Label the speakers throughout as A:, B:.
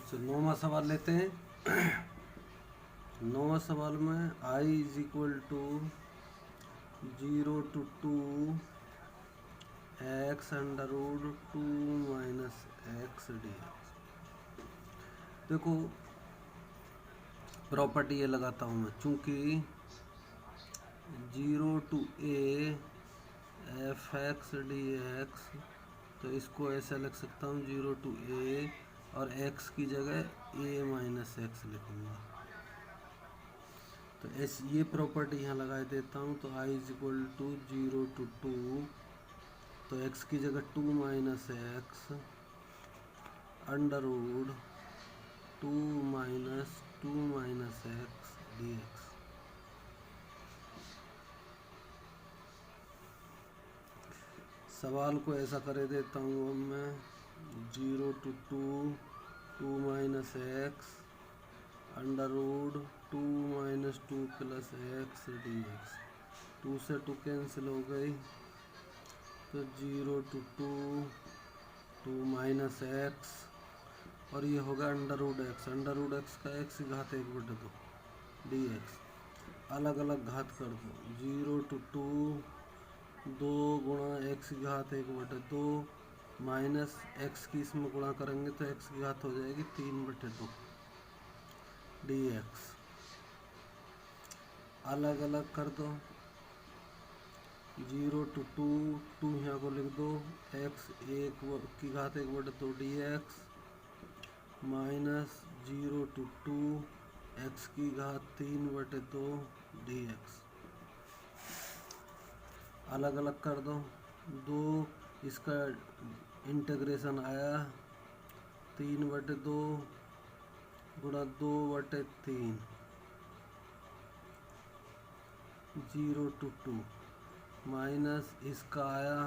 A: चलो 9वां सवाल लेते हैं। 9वां सवाल में I is equal to 0 to 2 x under root 2 minus x d. देखो प्रॉपर्टी ये लगाता हूँ मैं, चूँकि 0 to a F x D x, तो इसको ऐसा लिख सकता हूँ 0 to a और x की जगह a माइनस एक्स लिखूँगा। तो ये प्रॉपर्टी यहाँ लगा देता हूँ। तो I is equal to 0 to 2, तो x की जगह 2 minus x under root 2 minus x D x. सवाल को ऐसा कर देता हूँ अब मैं 0 to 2 2 minus x under root 2 minus 2 plus x D x. 2 से 2 कैंसिल हो गई, तो 0 to 2 2 माइनस एक्स और ये होगा under root x. Under root x का एक्स की घात 1/2 डी एक्स। अलग अलग घात कर दो। 0 to 2 2 गुणा एक्स की घात 1/2 माइनस एक्स की इसमें गुणा करेंगे तो एक्स की घात हो जाएगी 3/2 डी एक्स। अलग अलग कर दो। 0 to 2 2 यहाँ को लिख दो, एक्स एक की घात 1/2 D x minus 0 to 2 x की घात 3/2 डी एक्स। अलग अलग कर दो। 2 इसका इंटीग्रेशन आया 3/2 गुणा 2/3 0 to 2 माइनस इसका आया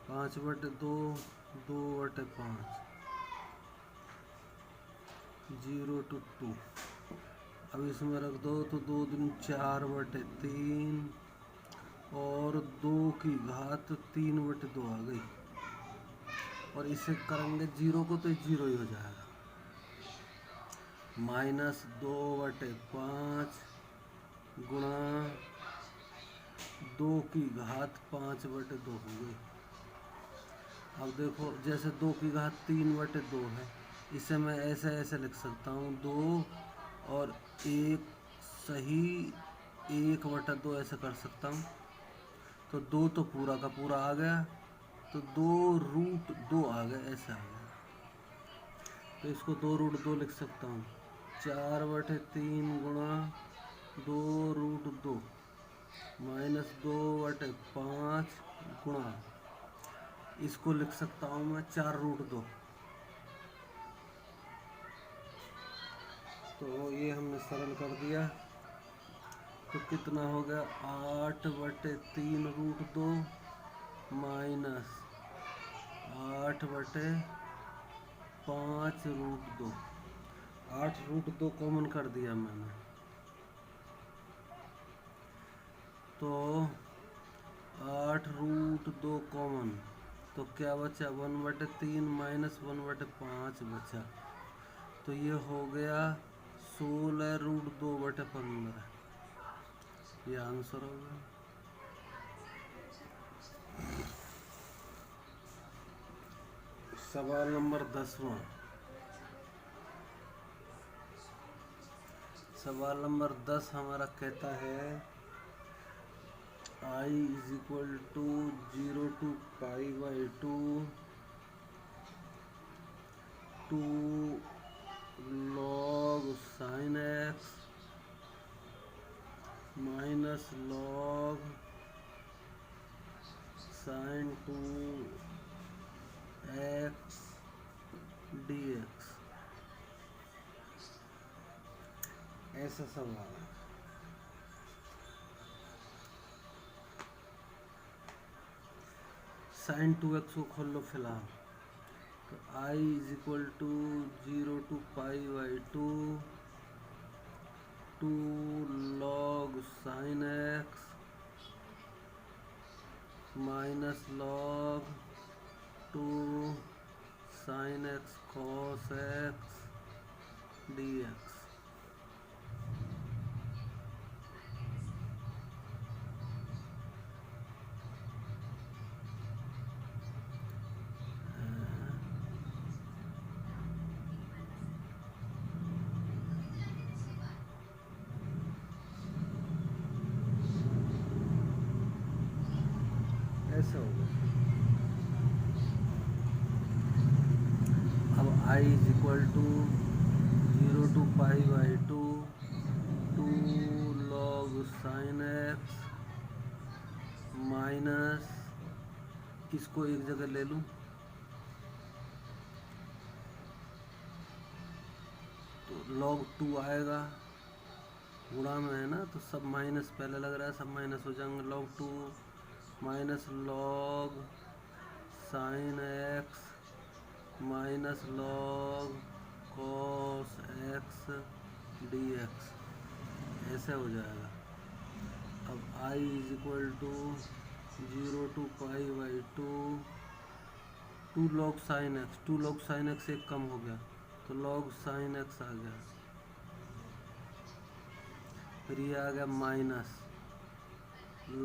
A: 5/2 2/5 0 to 2। अब इसमें रख दो तो 2 दूनी 4/3 और 2 की घात 3/2 आ गई। और इसे करेंगे 0 को तो 0 ही हो जाएगा। माइनस 2/5 गुणा 2 की घात 5/2 हो गई। अब देखो जैसे 2 की घात 3/2 है, इसे मैं ऐसे लिख सकता हूँ 2 और 1 सही 1/2 ऐसे कर सकता हूँ। तो 2 तो पूरा का पूरा आ गया, तो 2√2 आ गया, ऐसे आ गया। तो इसको 2√2 लिख सकता हूँ। 4/3 गुणा 2√2 माइनस 2/5 गुणा, इसको लिख सकता हूँ मैं 4√2। तो ये हमने सरल कर दिया। तो कितना हो गया 8/3√2 माइनस 8/5√2। 8√2 कॉमन कर दिया मैंने, तो 8√2 कॉमन, तो क्या बचा 1/3 माइनस 1/5 बचा। तो ये हो गया 16√2/15। ये आंसर हो गया। सवाल नंबर 10वां। सवाल नंबर 10 हमारा कहता है I is equal to 0 to π/2 2 log sin x minus log sin 2x dx। ऐसा सवाल है। sin 2x को खोल लो फिलहाल। तो I is equal to 0 to π/2 2 log sin x minus log 2 sin x cos x D X. ऐसे हो गया। अब I is equal to 0 to π/2 2 log sin x minus, इसको एक जगह ले लूँ तो log 2 आएगा, गुणा में है ना, तो सब माइनस पहले लग रहा है, सब माइनस हो जाएंगे। log 2 माइनस log sin x minus log cos x dx, ऐसे हो जाएगा। अब I is equal to 0 to π/2 2 log sin x, 2 log sin x एक कम हो गया तो log sin x आ गया। फिर ये आ गया माइनस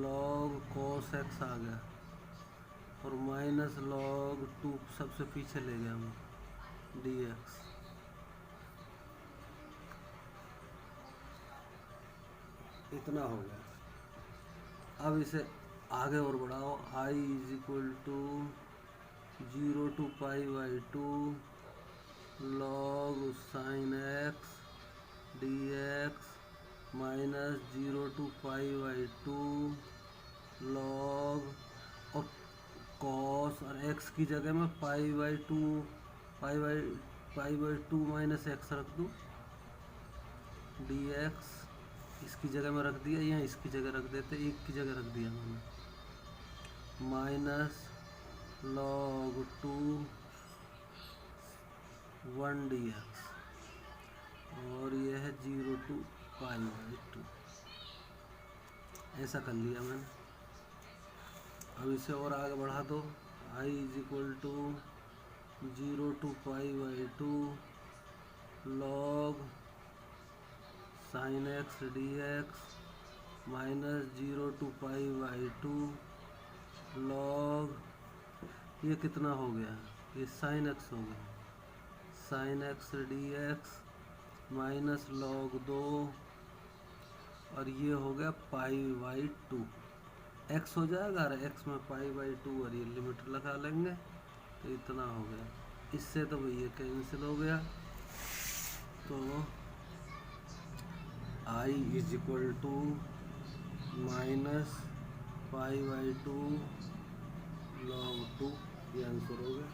A: log cos x आ गया, और माइनस log 2 सबसे पीछे ले गया मैं dx। इतना हो गया। अब इसे आगे और बढ़ाओ। I is equal to 0 to π/2 log sin x dx minus 0 to π/2 log, और cos और x की जगह में π/2 माइनस x रख दूँ, dx इसकी जगह में रख दिया, या इसकी जगह रख देते, एक की जगह रख दिया मैंने, माइनस log 2 1 dx, और यह है 0 to π/2। ऐसा कर लिया मैंने। अब इसे और आगे बढ़ा दो। I is equal to 0 to π/2 log sin x dx minus 0 to π/2 log, ये कितना हो गया, ये sin x हो गया, sin x dx minus log 2, और ये हो गया π/2, x हो जाएगा, और x में π/2 और ये लिमिट लगा लेंगे तो इतना हो गया। इससे तो भाई ये कैंसिल हो गया। तो I is equal to minus π/2 log 2, ये आंसर हो गया।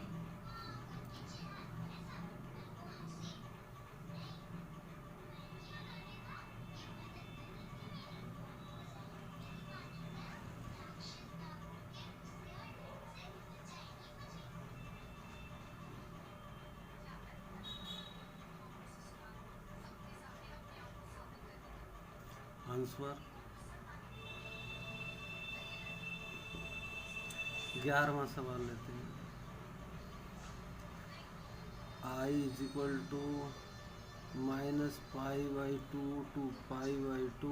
A: आंसर 11वां सवाल लेते हैं। I is equal to minus π/2 to π/2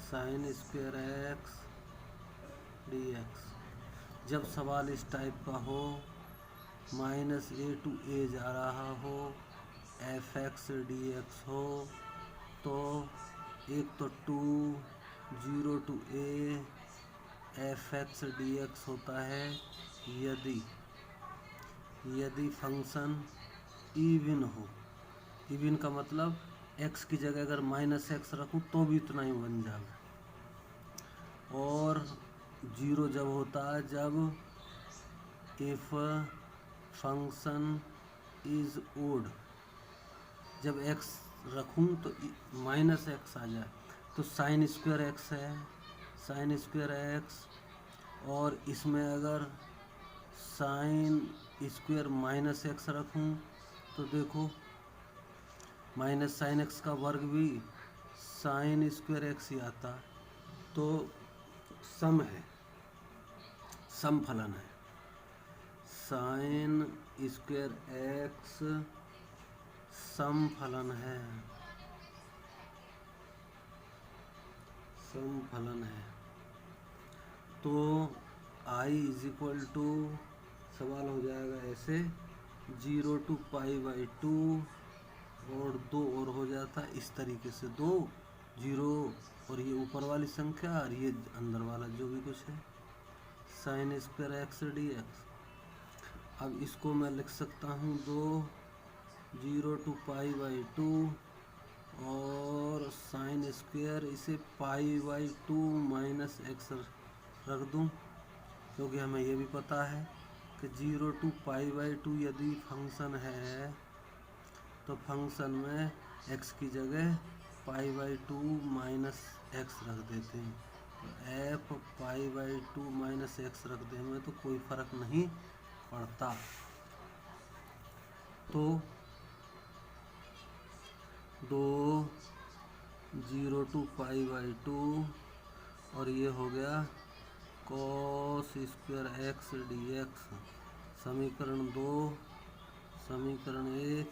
A: sine square x dx। जब सवाल इस टाइप का हो, माइनस a to a जा रहा हो, fx dx हो, तो एक तो 2 0 to a fx dx होता है यदि फंक्शन इवन हो। इवन का मतलब x की जगह अगर माइनस एक्स रखूँ तो भी इतना ही बन जाएगा, और 0 जब होता है जब इफ फंक्शन इज ओड, जब x रखूँ तो माइनस एक्स आ जाए, तो साइन स्क्वायर एक्स है, साइन स्क्वायर एक्स, और इसमें अगर साइन स्क्वायर माइनस एक्स रखूँ तो देखो माइनस साइन एक्स का वर्ग भी साइन स्क्वायर एक्स ही आता, तो सम है, सम फलन है, साइन स्क्वायर एक्स समफलन है, समफलन है। तो आई इज इक्वल टू, सवाल हो जाएगा ऐसे, 0 to π/2 और 2 और हो जाता इस तरीके से, 2 0 और ये ऊपर वाली संख्या और ये अंदर वाला जो भी कुछ है, sign square X D X. अब इसको मैं लिख सकता हूँ 2 0 to π/2 और साइन स्क्वायर, इसे π/2 माइनस एक्स रख दूँ, क्योंकि हमें ये भी पता है कि 0 to π/2 यदि फंक्शन है तो फंक्शन में x की जगह π/2 माइनस एक्स रख देते हैं। तो f π/2 माइनस एक्स रख देने में तो कोई फर्क नहीं पड़ता। तो 2 0 to π/2 और ये हो गया cos square X D x, समीकरण 2, समीकरण 1,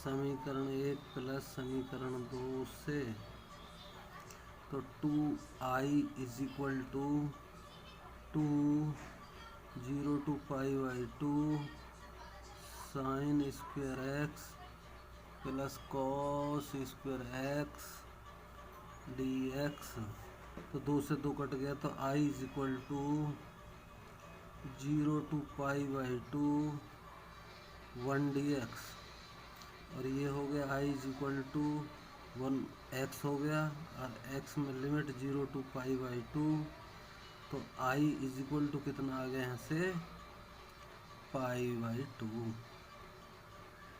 A: समीकरण 1 प्लस समीकरण 2 से। तो 2i is equal to 2 0 to π/2 sine square X plus cos square X D x. तो 2 से 2 कट गया, तो i is equal to 0 to π/2 1 dx, और ये हो गया i is equal to 1 x हो गया, और x में लिमिट 0 to π/2, तो i इज इक्वल टू कितना आ गया यहाँ से π/2।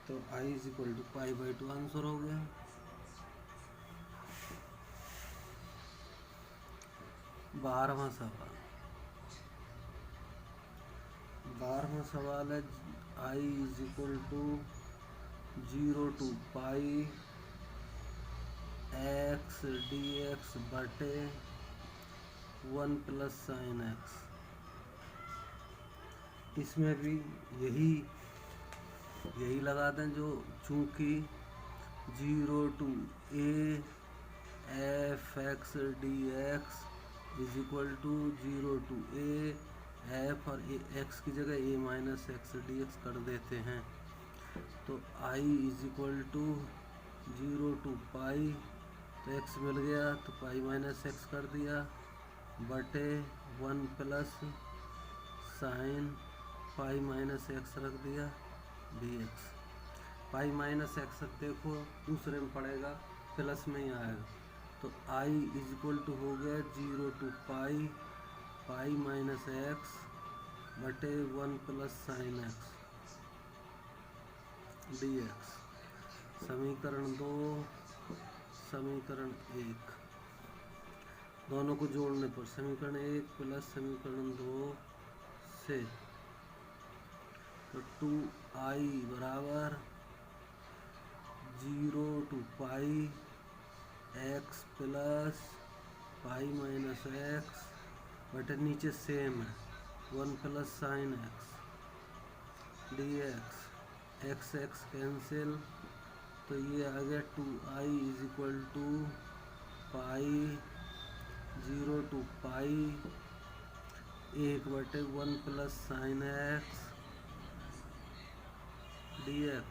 A: तो i is equal to π/2 answer हो गया। 12वां सवाल, 12वां सवाल है i is equal to 0 to π x dx बटे 1 प्लस साइन एक्स। इसमें भी यही लगा दें, जो चूंकि 0 to a f x dx is equal to 0 to a f, और x की जगह a minus x D x कर देते हैं। तो i is equal to 0 to π, तो x मिल गया तो π माइनस एक्स कर दिया, बटे 1 प्लस साइन π माइनस एक्स रख दिया dx। π माइनस एक्स देखो दूसरे में पड़ेगा, प्लस में ही आएगा। तो i इज इक्वल टू हो गया 0 to π माइनस एक्स बटे 1 प्लस साइन एक्स dx। समीकरण 2, समीकरण 1, दोनों को जोड़ने पर समीकरण 1 प्लस समीकरण 2 से, तो 2i बराबर 0 to π x plus π minus x बटे नीचे सेम है 1 plus sine x dx। X X cancel, तो ये आ गया 2i is equal to π 0 to π 1 बटे 1 प्लस साइन एक्स dx,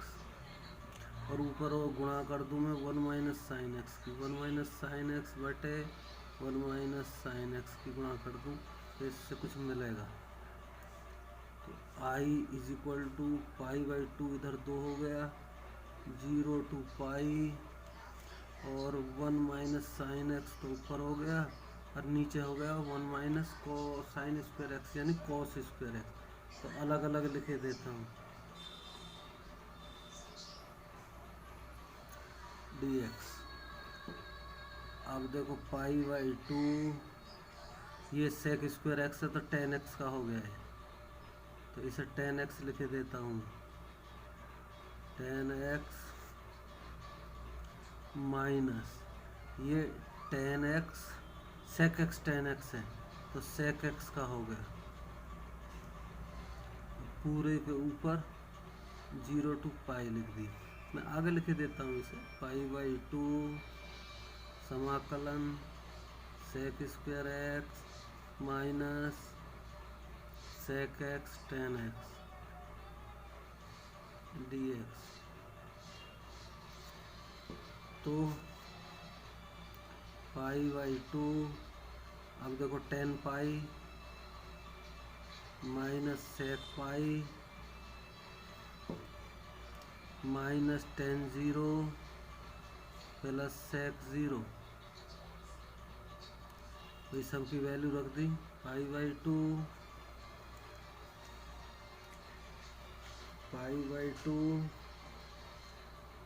A: और ऊपर वो गुणा कर दूँ मैं 1 माइनस साइन एक्स की, 1 माइनस साइन एक्स बटे 1 माइनस साइन एक्स की गुणा कर दूँ तो इससे कुछ मिलेगा। तो i इज इक्वल टू π/2 इधर 2 हो गया, 0 to π और 1 माइनस साइन एक्स तो ऊपर हो गया और नीचे हो गया 1 माइनस साइन स्क्वायर एक्स यानी कॉस स्क्वायर एक्स। तो अलग अलग लिखे देता हूँ dx। अब देखो π/2, ये सेक स्क्वायर एक्स है तो tan x का हो गया है, तो इसे tan x लिखे देता हूँ, tan x माइनस ये tan x सेक x tan x है तो सेक x का हो गया, पूरे के ऊपर 0 to π लिख दी। मैं आगे लिख देता हूँ इसे, π/2 समाकलन sec square x minus sec x tan x dx। तो π/2, अब देखो tan pi minus sec pi minus tan 0 plus sec 0, ये सब की वैल्यू रख दी। π/2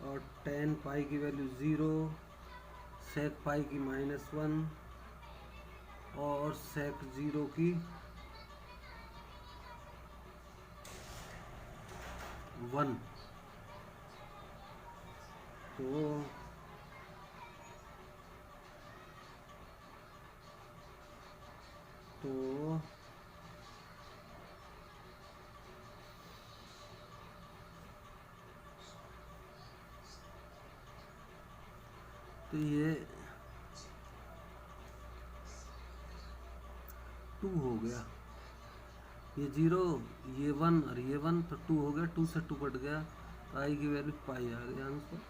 A: और tan पाई की वैल्यू 0, sec पाई की -1 और sec 0 की 1। तो ये 2 हो गया, ये 0 ये 1 और ये 1, तो 2 हो गया, 2 से 2 कट गया, तो आई की वैल्यू पाई आ गई आंसर।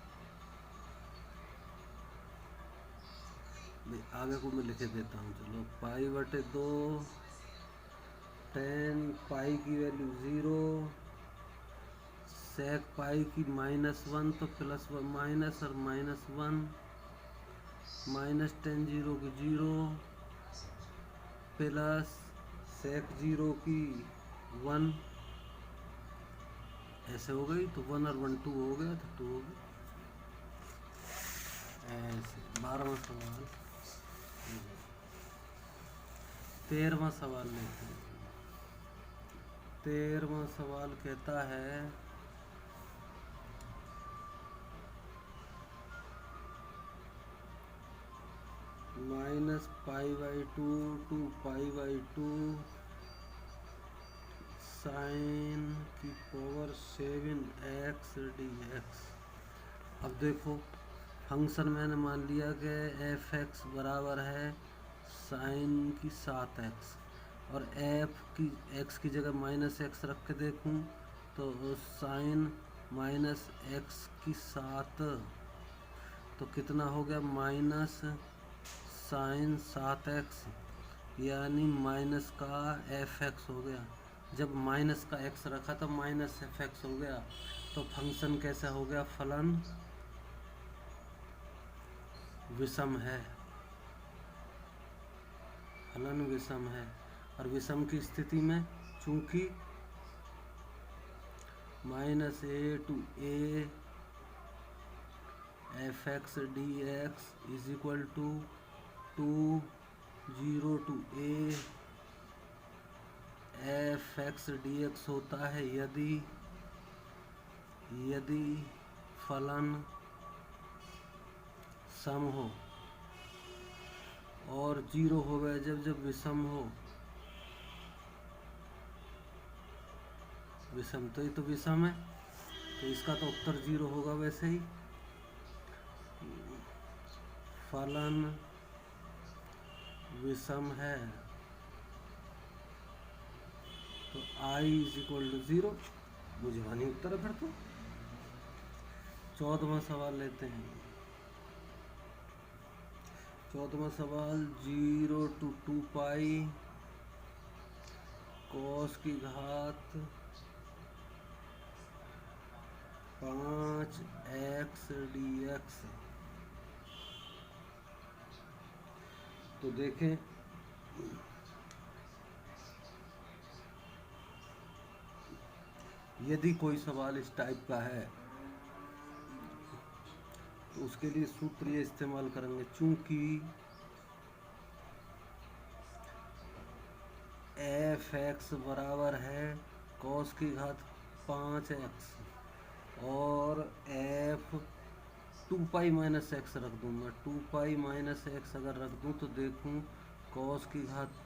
A: आगे को मैं लिखे देता हूँ, चलो π/2 tan पाई की वैल्यू 0, sec पाई की -1 तो प्लस माइनस और -1 माइनस tan 0 की 0 प्लस sec 0 की 1, ऐसे हो गई। तो 1 और 1 2 हो गया, तो 2 हो गया ऐसे। 12वां सवाल, 13वां सवाल लेते हैं। 13वां सवाल कहता है -π/2 to π/2 sin की पावर 7x dx। अब देखो फंक्शन मैंने मान लिया कि f(x) बराबर है साइन की 7x, और x की जगह -x रख के देखूं तो साइन -x की 7, तो कितना हो गया माइनस साइन 7x, यानी माइनस का f(x) हो गया। जब माइनस का x रखा तो माइनस f(x) हो गया। तो फंक्शन कैसा हो गया, फलन विषम है, फलन विषम है। और विषम की स्थिति में चूंकि -a to a f(x) dx is equal to 0 to a f(x) dx होता है यदि फलन सम हो, और 0 हो गया जब विषम हो। विषम तो ये तो विषम है, तो इसका तो उत्तर 0 होगा। वैसे ही फलन विषम है तो i इज इक्वल टू 0, बुझवानी उत्तर है। फिर तो 14वां सवाल लेते हैं। 14वां सवाल 0 to 2π cos की घात 5x dx। तो देखें यदि कोई सवाल इस टाइप का है तो उसके लिए सूत्र ये इस्तेमाल करेंगे, चूंकि f(x) बराबर है cos की घात 5x, और f 2π - x रख दूँ मैं, 2π - x अगर रख दूँ तो देखूँ cos की घात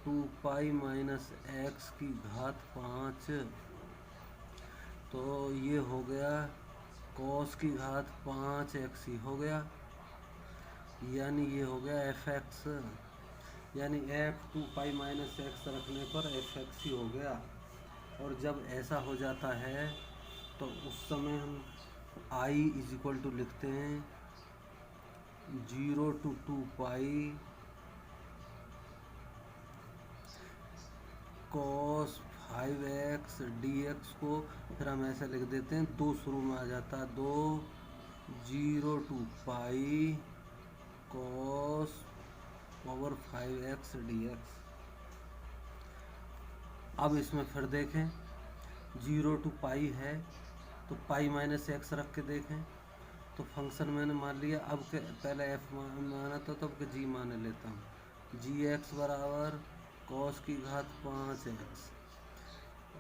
A: 2π - x की घात 5, तो ये हो गया कॉस की घात 5x ही हो गया, यानी ये हो गया एफ एक्स, यानी एफ 2 पाई माइनस एक्स रखने पर एफ एक्स ही हो गया। और जब ऐसा हो जाता है तो उस समय हम आई इज इक्वल टू लिखते हैं 0 to 2 pi cos 5x dx को फिर हम ऐसे लिख देते हैं, 2 शुरू में आ जाता है, 2 0 to pi cos power 5x dx। अब इसमें फिर देखें 0 to पाई है तो पाई माइनस एक्स रख के देखें तो फंक्शन मैंने मान लिया, अब के पहले एफ माना था तो अब के जी मान लेता हूँ, जी एक्स बराबर कॉस की घात 5x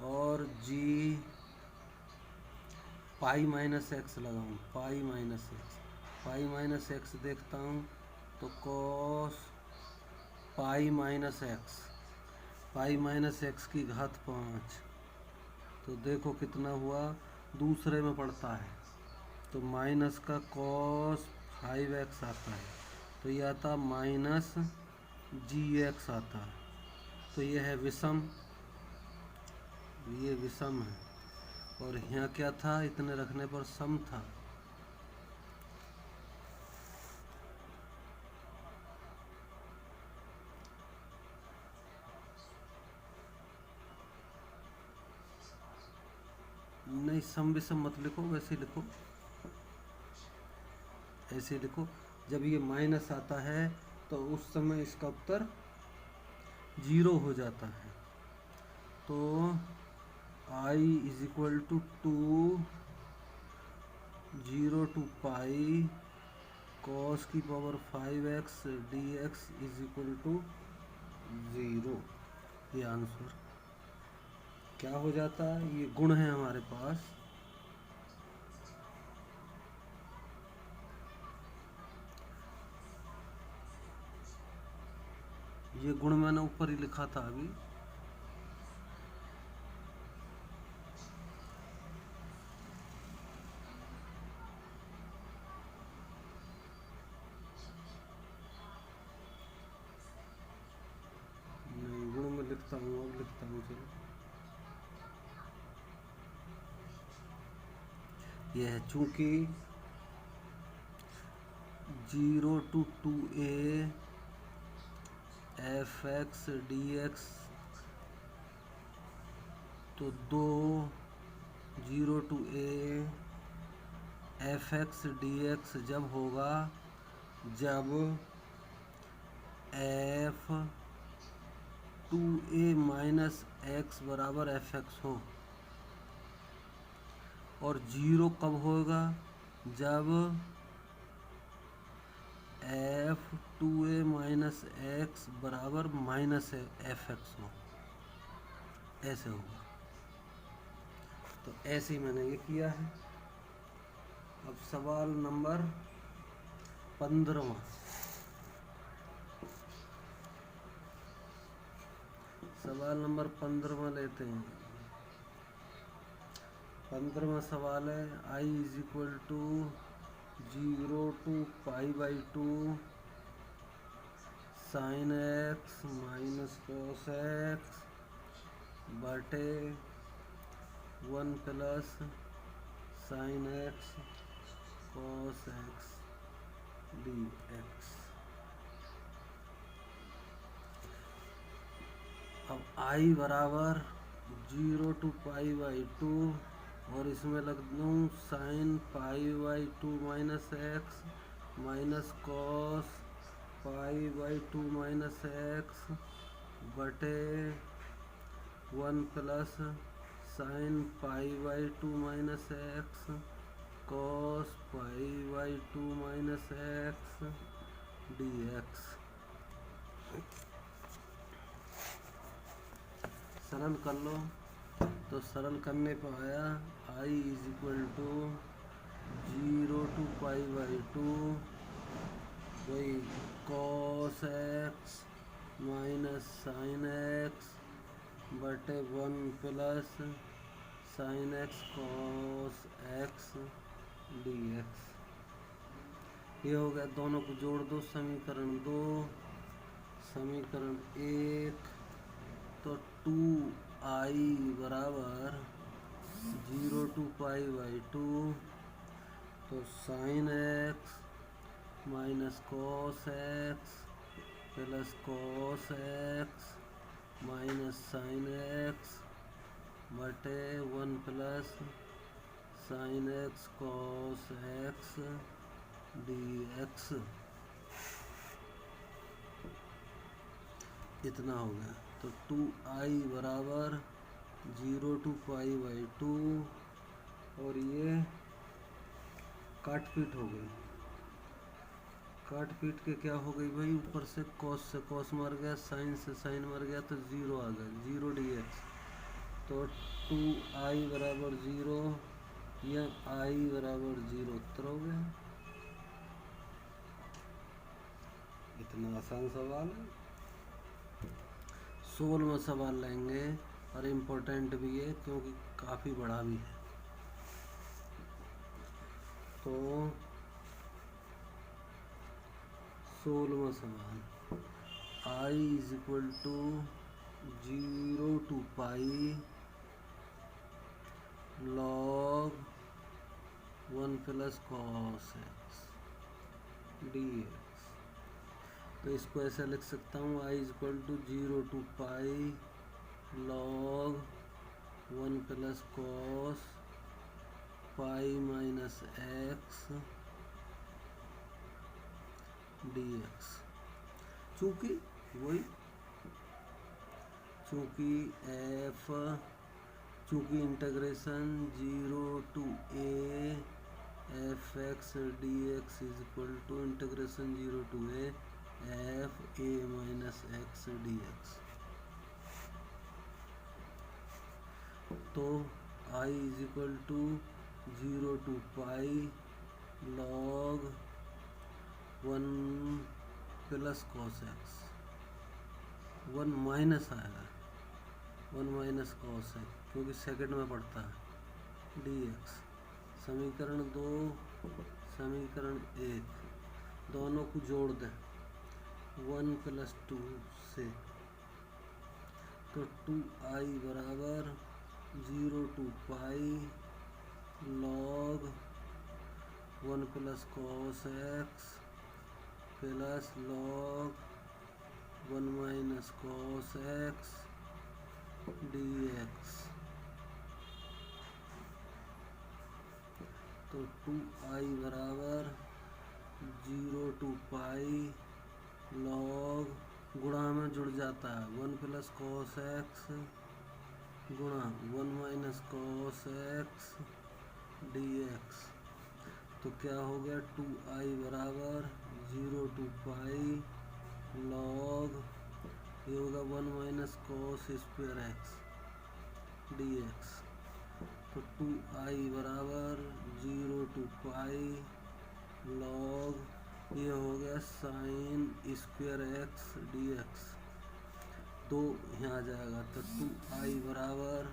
A: और जी पाई माइनस एक्स लगाऊँ, पाई माइनस एक्स देखता हूँ तो कॉस पाई माइनस एक्स की घात 5, तो देखो कितना हुआ, दूसरे में पड़ता है तो माइनस का कॉस 5x आता है, तो ये आता माइनस gx आता है, तो ये है विषम, ये विषम है। और यहाँ क्या था, इतने रखने पर सम था, नहीं सम विषम मत लिखो, वैसे लिखो, ऐसे लिखो। जब ये माइनस आता है तो उस समय इसका उत्तर 0 हो जाता है, तो I is equal to 0 to pi cos की power 5x dx is equal to 0। ये आंसर क्या हो जाता है, ये गुण है हमारे पास, ये गुण मैंने ऊपर ही लिखा था अभी, नहीं गुण में लिखता हूँ, अब लिखता हूँ, चलो यह है चूंकि 0 to 2a F x D x, तो 2 0 to a F x D x जब होगा जब एफ 2a माइनस एक्स बराबर एफ एक्स हो, और 0 कब होगा, जब एफ 2a माइनस एक्स बराबर माइनस एफ एक्स हो, ऐसे होगा। तो ऐसे ही मैंने ये किया है। अब सवाल नंबर 15, सवाल नंबर 15 लेते हैं। 15वां सवाल है I is equal to 0 to pi by 2 sine X minus cos X बटे 1 plus sine X cos X D X. अब आई बराबर 0 to पाई बाई 2 और इसमें लग दूँ sine pi by 2 minus X minus cos pi by 2 minus x बटे 1 plus sine pi by 2 minus X cos pi by 2 minus x D X. सरल कर लो, तो सरल करने पर आया I is equal to 0 to pi by 2 वही cos X minus sine X बटे 1 plus sine X cos x dx। ये हो गया, दोनों को जोड़ दो, समीकरण 2 समीकरण 1। तो 2i बराबर 0 to पाई बाई 2। तो sine X minus cos x plus cos X minus sine X बटे 1 plus sine X cos x dx। इतना हो गया। तो 2i बराबर 0 to पाई बाई 2, और ये काट पीट हो गई। काट पीट के क्या हो गई भाई, ऊपर से कॉस मर गया, साइन से साइन मर गया, तो 0 आ गया, 0 dx। तो 2i बराबर 0 या i बराबर 0 उत्तर हो गया। इतना आसान सवाल है। 16वां सवाल लेंगे, और इम्पोर्टेंट भी है क्योंकि काफ़ी बड़ा भी है। तो 16वां सवाल, i is equal to 0 to pi log 1 plus cos x dx। तो इसको ऐसे लिख सकता हूँ, i is equal to 0 to pi log 1 plus cos pi minus x dx। चूँकि integration 0 to a F x D x is equal to integration 0 to a f a minus x D x. तो i is equal to 0 to pi log 1 plus cos x, 1 minus आएगा, 1 minus cos है क्योंकि second में पड़ता है dx। समीकरण 2 समीकरण 1 दोनों को जोड़ दें 1 प्लस 2 से। तो 2i बराबर 0 to pi log 1 plus cos x plus log 1 minus cos x dx। तो 2i बराबर 0 to पाई log, गुणा में जुड़ जाता है 1 प्लस कॉस एक्स गुणा 1 माइनस कॉस एक्स dx। तो क्या हो गया, 2i बराबर 0 to पाई log, ये होगा 1 minus cos square x dx। तो 2i बराबर 0 to पाई log, ये हो गया साइन स्क्वायर एक्स dx। 2 यहाँ आ जाएगा, तो 2i बराबर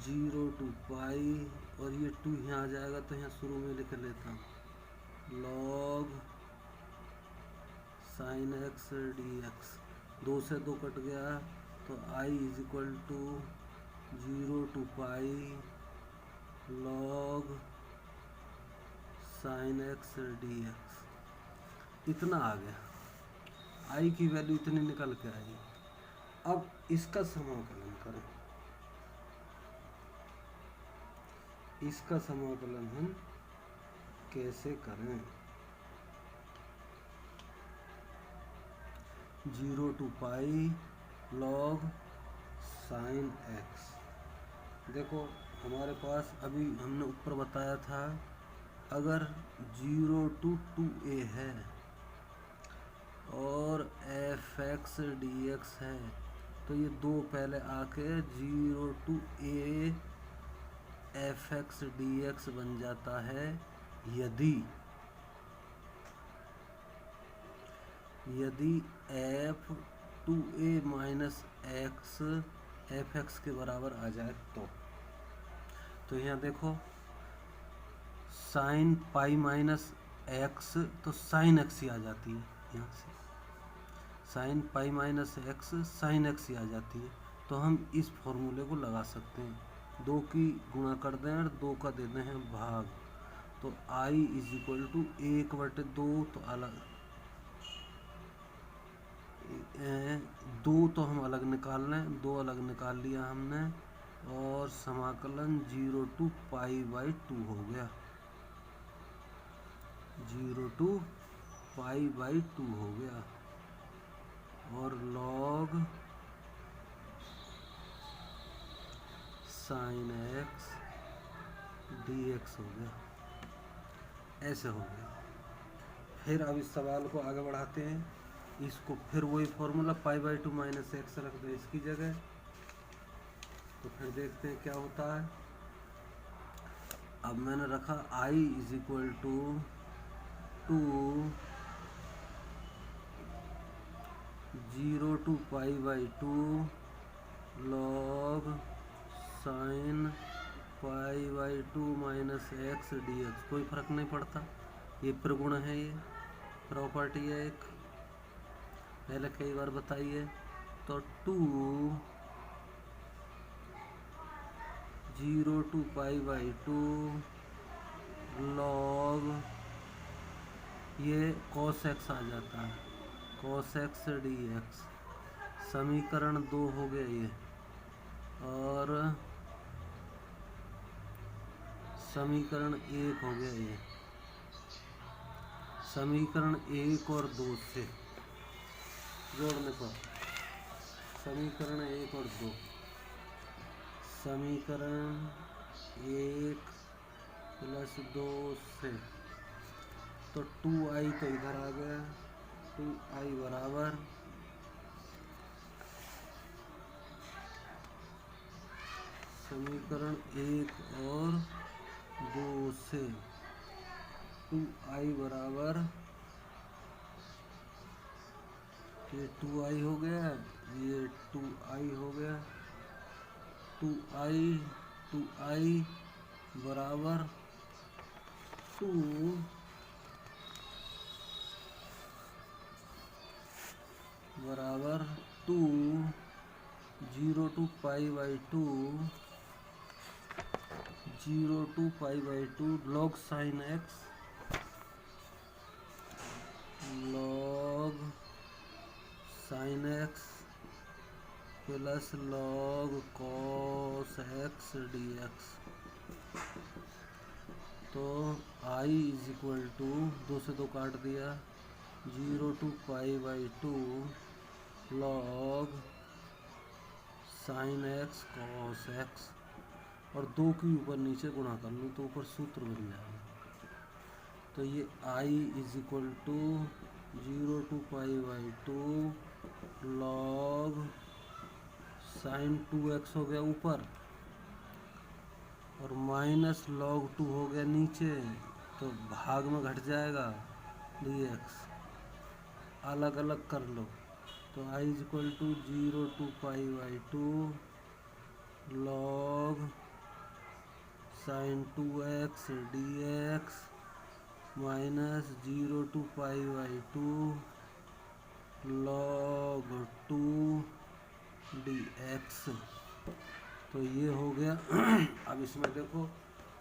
A: 0 to पाई, और ये 2 यहाँ आ जाएगा तो यहाँ शुरू में लिख लेता हूँ log साइन एक्स dx। 2 से 2 कट गया, तो i is equal to 0 to pi log sine x dx। इतना आ गया, i की वैल्यू इतनी निकल के आई। अब इसका समाकलन करें, इसका समाकलन हम कैसे करें। 0 to pi log sine x. देखो हमारे पास अभी हमने ऊपर बताया था, अगर 0 to 2a है और एफ एक्स डी एक्स है, तो ये 2 पहले आके 0 to a F x D X बन जाता है यदि F 2a minus X F X के बराबर आ जाए तो यहाँ देखो साइन पाई माइनस एक्स, तो साइन एक्स ही आ जाती है यहाँ से, sine pi minus X sine X ही आ जाती है। तो हम इस फॉर्मूले को लगा सकते हैं, 2 की गुणा कर दें और 2 का दे दें हैं भाग, तो आई इज इक्वल टू 1/2, तो अलग 2 तो हम अलग निकाल लें, 2 अलग निकाल लिया हमने, और समाकलन 0 to π/2 हो गया, 0 to π/2 हो गया, और log sin x dx हो गया, ऐसे हो गया। फिर अब इस सवाल को आगे बढ़ाते हैं, इसको फिर वही फॉर्मूला π/2 माइनस एक्स रख दो इसकी जगह, तो फिर देखते हैं क्या होता है। अब मैंने रखा i is equal to 0 to π/2 log sin π/2 minus x dx, कोई फर्क नहीं पड़ता, ये प्रगुण है, ये प्रॉपर्टी है एक, पहले कई बार बताइए। तो 0 to π/2 log, ये cos x आ जाता है, cos x dx, समीकरण 2 हो गया ये, और समीकरण 1 हो गया ये, समीकरण 1 और 2 से जोड़ने पर समीकरण 1 और 2, समीकरण 1 प्लस 2 से, तो 2i तो इधर आ गया, 2i बराबर समीकरण 1 और 2 से 2i बराबर, ये 2i हो गया, ये 2i हो गया, 2i बराबर 2 बराबर 2 0 to π/2 0 to π/2 log sin x log sin x plus log cos x dx, तो i इज इक्वल टू 2 से 2 काट दिया, 0 to π/2 log sin x cos x, और 2 की ऊपर नीचे गुणा कर लूँ तो ऊपर सूत्र बन जाएगा, तो ये i is equal to 0 to π/2 log sin 2x हो गया ऊपर, और माइनस log 2 हो गया नीचे, तो भाग में घट जाएगा dx, अलग अलग कर लो, तो i is equal to 0 to π/2 log sin 2x dx minus 0 to π/2 log 2 dx, तो ये हो गया। अब इसमें देखो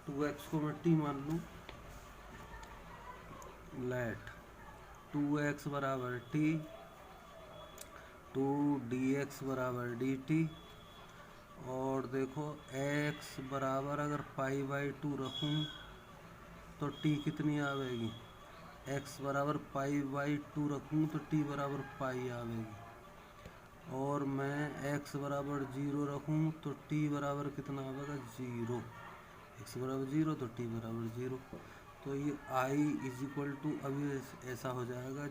A: 2x को मैं t मान लूँ, लेट 2x बराबर t, 2 dx बराबर dt, और देखो x बराबर अगर π/2 रखूँ तो t कितनी आवेगी, x बराबर π/2 रखूँ तो t बराबर पाई आवेगी, और मैं x बराबर 0 रखूँ तो t बराबर कितना आवेगा 0, x बराबर 0 तो t बराबर 0, तो ये i इज इक्वल टू, अभी ऐसा हो जाएगा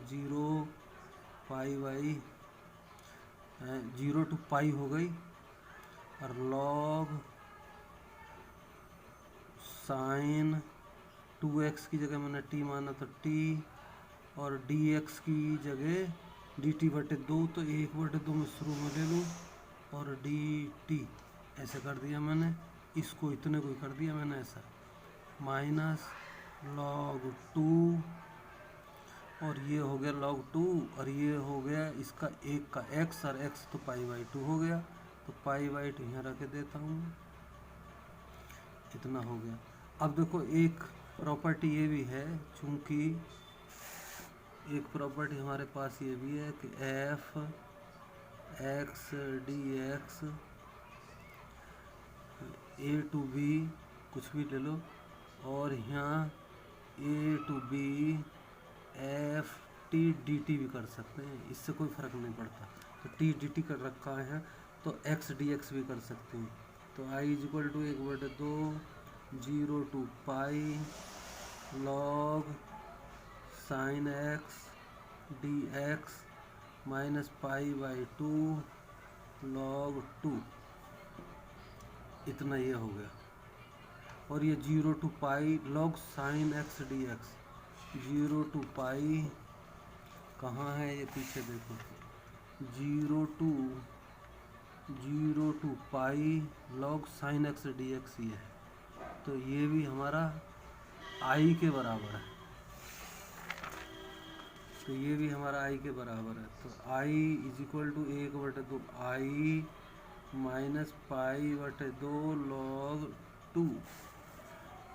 A: 0 to पाई हो गई, और log साइन 2x की जगह मैंने t माना तो t, और dx की जगह dt/2, तो 1/2 में शुरू में ले लूँ, और dt ऐसे कर दिया मैंने, इसको इतने को कर दिया मैंने ऐसा, माइनस log 2 और ये हो गया log 2 और ये हो गया इसका एक का x और x तो π/2 हो गया, तो π/2 यहाँ रख देता हूँ, इतना हो गया। अब देखो एक प्रॉपर्टी ये भी है, चूंकि एक प्रॉपर्टी हमारे पास ये भी है कि f x dx a to b कुछ भी ले लो और यहाँ a to b f t dt भी कर सकते हैं, इससे कोई फ़र्क नहीं पड़ता। तो t dt कर रखा है तो x dx भी कर सकते हैं। तो i equal to 1/2 0 to pi log sin x dx minus π/2 log 2, इतना ये हो गया। और ये 0 to pi log sin x dx 0 to पाई कहाँ है ये, पीछे देखो, 0 to pi log sin x dx ये है, तो ये भी हमारा i के बराबर है, तो ये भी हमारा i के बराबर है। तो i is equal to 1/2 i minus π/2 log 2,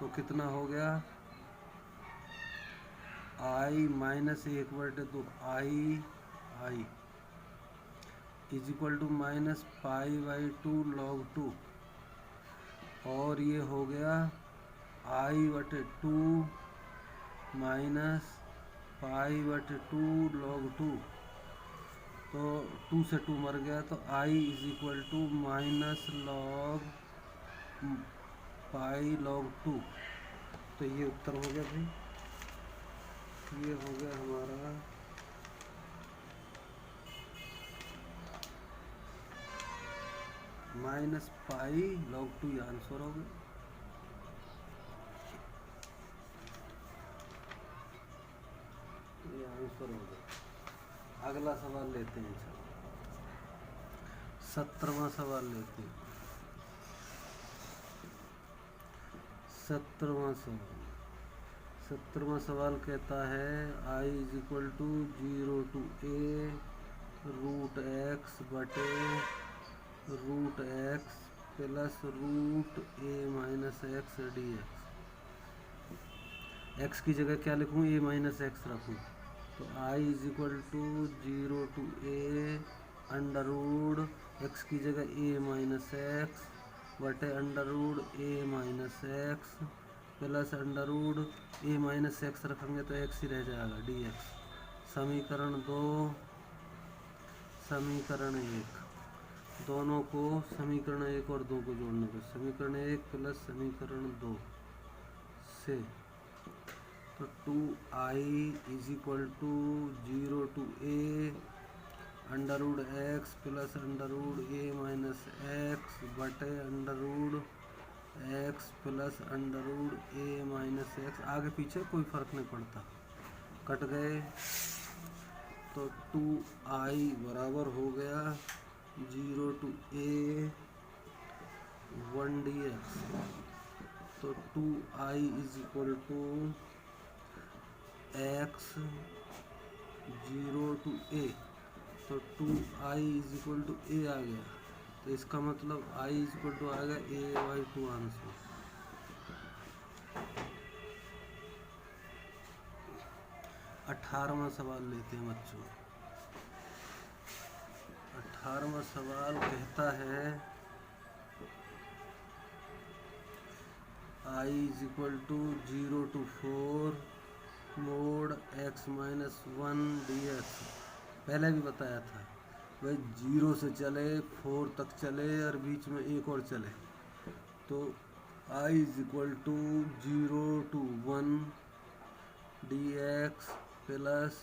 A: तो कितना हो गया, i minus 1/2 i is equal to minus π/2 log 2, और ये हो गया i/2 माइनस π/2 log 2, तो 2 से 2 मर गया, तो i is equal to minus log pi log 2, तो ये उत्तर हो गया भाई, ये हो गया हमारा माइनस पाई log 2, ये आंसर हो गया। ये आंसर हो गया। अगला सवाल लेते हैं, चलो 17वां सवाल लेते हैं। 17वां सवाल कहता है i is equal to 0 to a root x बटे root x plus root a minus x dx। x की जगह क्या लिखूँ, a माइनस एक्स रखूँ, तो i is equal to 0 to a under root x की जगह a माइनस एक्स बटे under root a minus x plus under root a minus x रखेंगे तो x ही रह जाएगा dx। समीकरण 2 समीकरण 1, दोनों को समीकरण 1 और 2 को जोड़ने पर समीकरण 1 प्लस समीकरण 2 से, तो 2i is equal to 0 to a under root x plus under root a minus x बटे under root x plus under root a minus x, आगे पीछे कोई फ़र्क नहीं पड़ता, कट गए, तो 2i बराबर हो गया 0 to a 1 dx, तो 2i is equal to x 0 to a, तो 2i is equal to a आ गया, तो इसका मतलब i इज इक्वल टू आएगा a/2 आंसर। 18वां सवाल लेते हैं बच्चों। 18वां सवाल कहता है i is equal to 0 to 4 mod x minus 1 dx। पहले भी बताया था भाई 0 से चले 4 तक चले और बीच में एक और चले, तो i is equal to 0 to 1 dx plus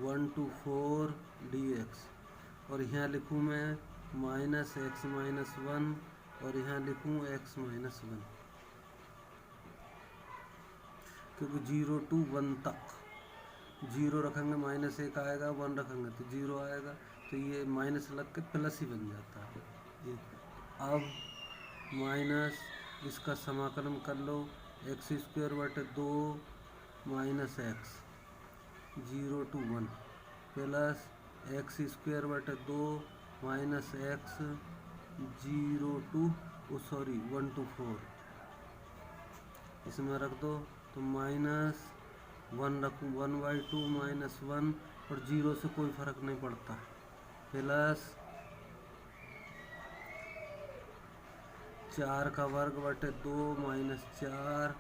A: 1 to 4 dx, और यहाँ लिखूँ मैं माइनस एक्स माइनस 1 और यहाँ लिखूँ x माइनस 1, क्योंकि 0 to 1 तक 0 रखेंगे माइनस 1 आएगा, 1 रखेंगे तो 0 आएगा, तो ये माइनस लग के प्लस ही बन जाता है ये। अब माइनस इसका समाकलन कर लो, एक्स स्क्वायर बटे 2 minus x 0 to 1 plus x square बटे 2 माइनस एक्स 0 to 1 to 4, इसमें रख दो तो माइनस 1 रखूँ 1/2 माइनस 1 और 0 से कोई फर्क नहीं पड़ता, प्लस 4 का वर्ग बटे 2 minus 4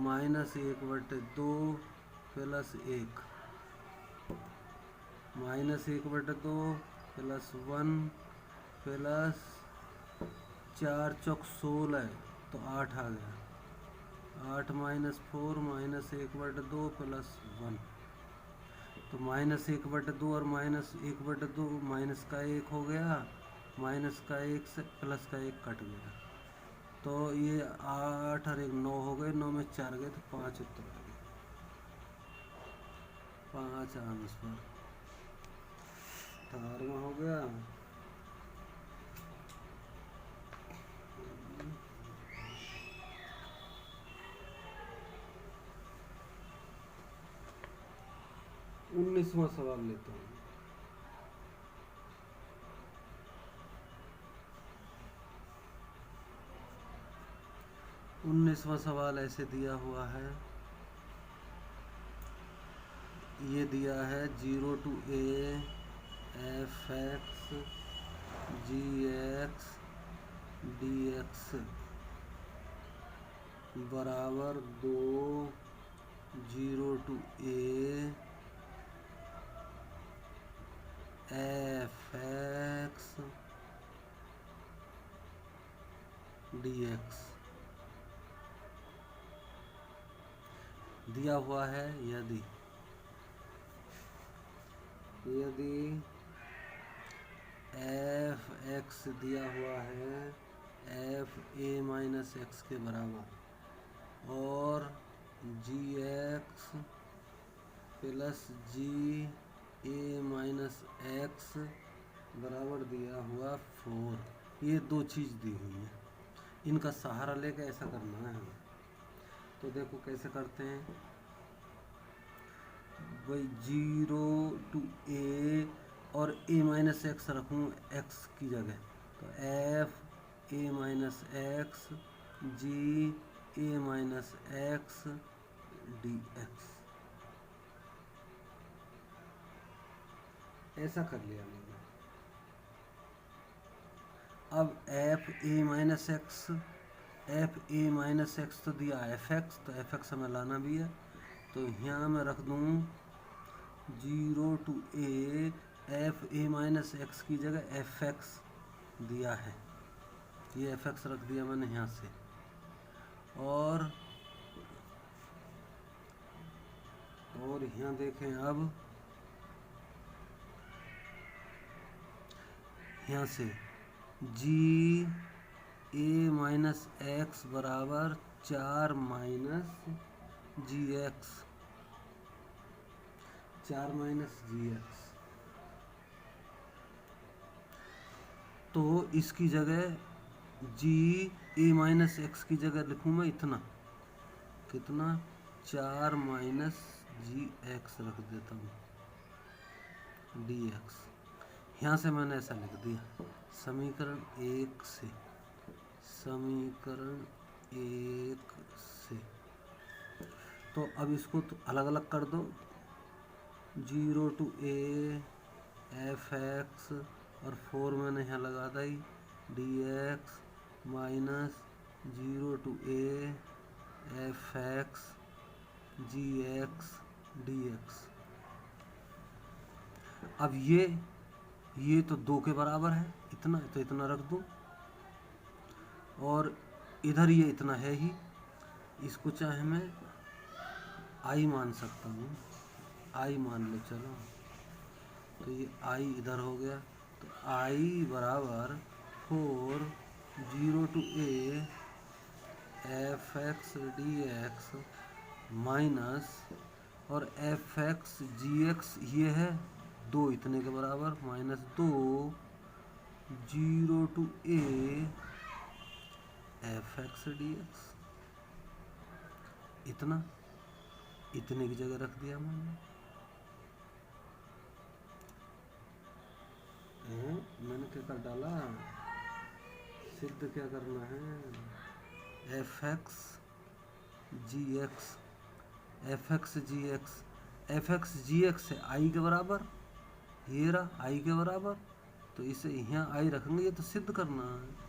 A: minus 1/2 plus 1 minus 1/2 plus 1 plus 4 चौक 16 तो 8 आ गया, 8 माइनस 4 माइनस 1/2 प्लस 1, तो माइनस 1/2 और माइनस 1/2 माइनस का 1 हो गया, माइनस का 1 से प्लस का 1 कट गया, तो ये 8 और 1 9 हो गए, 9 में 4 गए तो 5 उत्तर आ गए, 5 आंसर 18वां हो गया। उन्नीसवां सवाल लेता हूँ। उन्नीसवां सवाल ऐसे दिया हुआ है, ये दिया है 0 to a f(x) gx dx बराबर 2 0 to a f(x) dx दिया हुआ है। यदि f(x) दिया हुआ है f(a माइनस x) के बराबर और gx plus g(a minus x) बराबर दिया हुआ 4, ये दो चीज़ दी हुई है, इनका सहारा लेकर ऐसा करना है हमें। तो देखो कैसे करते हैं भाई, 0 to a और a माइनस एक्स रखूँ x की जगह, तो f a minus x g a minus x dx, ऐसा कर लिया मैंने। अब f a माइनस एक्स तो दिया f(x), तो f(x) हमें लाना भी है, तो यहाँ मैं रख दूँ 0 to a f a minus x की जगह f(x) दिया है, ये f(x) रख दिया मैंने यहाँ से, और यहाँ देखें, अब यहाँ से g a माइनस एक्स बराबर 4 माइनस gx, 4 माइनस gx, तो इसकी जगह g a माइनस एक्स की जगह लिखूँ मैं इतना, कितना 4 माइनस gx रख देता हूँ dx, यहाँ से मैंने ऐसा लिख दिया समीकरण 1 से, समीकरण 1 से। तो अब इसको तो अलग अलग कर दो, 0 to a f(x) और 4 मैंने यहाँ लगा दी dx minus 0 to a f(x) gx dx। अब ये तो 2 के बराबर है, इतना तो इतना रख दो, और इधर ये इतना है ही, इसको चाहे मैं i मान सकता हूँ, i मान लो चलो, तो ये i इधर हो गया, तो i बराबर 4 0 to a f(x) dx minus और f(x) gx ये है 2 इतने के बराबर, minus 2 0 to a f(x) dx। इतना, इतने की जगह रख दिया मैंने क्या कर डाला, सिद्ध क्या करना है, एफ एक्स जी एक्स, एफ एक्स जी एक्स, एफ एक्स जी एक्स है आई के बराबर, ये रहा आई के बराबर, तो इसे यहाँ आई रखेंगे, ये तो सिद्ध करना है।